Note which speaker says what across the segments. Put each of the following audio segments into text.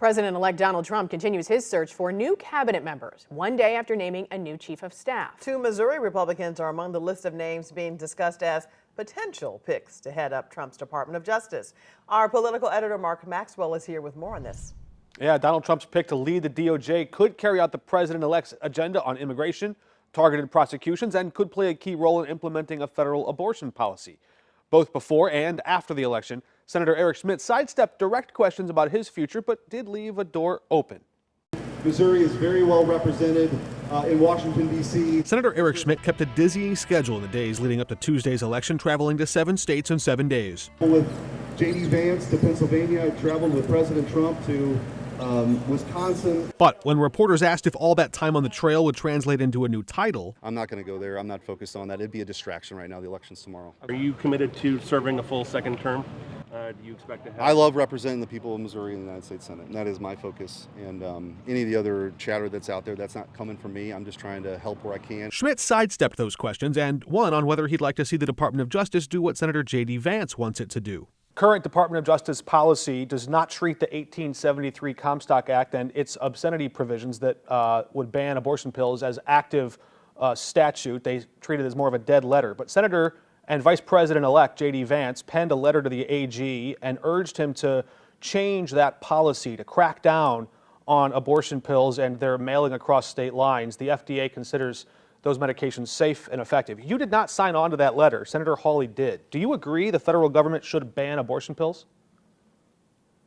Speaker 1: President-elect Donald Trump continues his search for new cabinet members, one day after naming a new chief of staff.
Speaker 2: Two Missouri Republicans are among the list of names being discussed as potential picks to head up Trump's Department of Justice. Our political editor Mark Maxwell is here with more on this.
Speaker 3: Yeah, Donald Trump's pick to lead the DOJ could carry out the president-elect's agenda on immigration, targeted prosecutions, and could play a key role in implementing a federal abortion policy. Both before and after the election, Senator Eric Schmitt sidestepped direct questions about his future, but did leave a door open.
Speaker 4: Missouri is very well represented in Washington, D.C.
Speaker 3: Senator Eric Schmitt kept a dizzying schedule in the days leading up to Tuesday's election, traveling to 7 states in 7 days.
Speaker 4: With J.D. Vance to Pennsylvania, I traveled with President Trump to Wisconsin.
Speaker 3: But when reporters asked if all that time on the trail would translate into a new title,
Speaker 5: I'm not going to go there. I'm not focused on that. It'd be a distraction right now. The election's tomorrow.
Speaker 6: Are you committed to serving a full second term? Do you expect to have?
Speaker 5: I love representing the people of Missouri in the United States Senate, and that is my focus. And any of the other chatter that's out there, that's not coming from me. I'm just trying to help where I can.
Speaker 3: Schmitt sidestepped those questions and one on whether he'd like to see the Department of Justice do what Senator J.D. Vance wants it to do. Current Department of Justice policy does not treat the 1873 Comstock Act and its obscenity provisions that would ban abortion pills as active statute. They treat it as more of a dead letter. But Senator and Vice President-elect J.D. Vance penned a letter to the AG and urged him to change that policy, to crack down on abortion pills and their mailing across state lines. The FDA considers those medications safe and effective. You did not sign on to that letter. Senator Hawley did. Do you agree the federal government should ban abortion pills?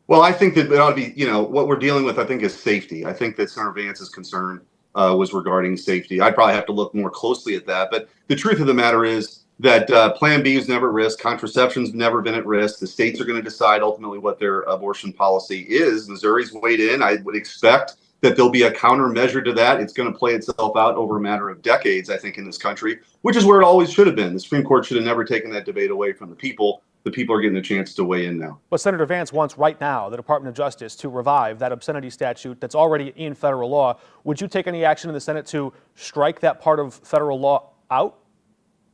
Speaker 7: Well, I think that it ought to be, what we're dealing with, I think, is safety. I think that Senator Vance's concern was regarding safety. I'd probably have to look more closely at that. But the truth of the matter is that Plan B is never at risk. Contraception's never been at risk. The states are going to decide ultimately what their abortion policy is. Missouri's weighed in. I would expect that there'll be a countermeasure to that. It's going to play itself out over a matter of decades, I think, in this country, which is where it always should have been. The Supreme Court should have never taken that debate away from the people. The people are getting a chance to weigh in now.
Speaker 3: But Senator Vance wants right now the Department of Justice to revive that obscenity statute that's already in federal law. Would you take any action in the Senate to strike that part of federal law out?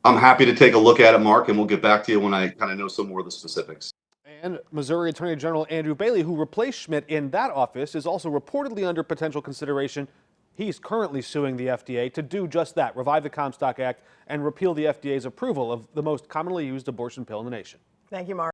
Speaker 7: I'm happy to take a look at it, Mark, and we'll get back to you when I kind of know some more of the specifics.
Speaker 3: And Missouri Attorney General Andrew Bailey, who replaced Schmitt in that office, is also reportedly under potential consideration. He's currently suing the FDA to do just that, revive the Comstock Act and repeal the FDA's approval of the most commonly used abortion pill in the nation.
Speaker 2: Thank you, Mark.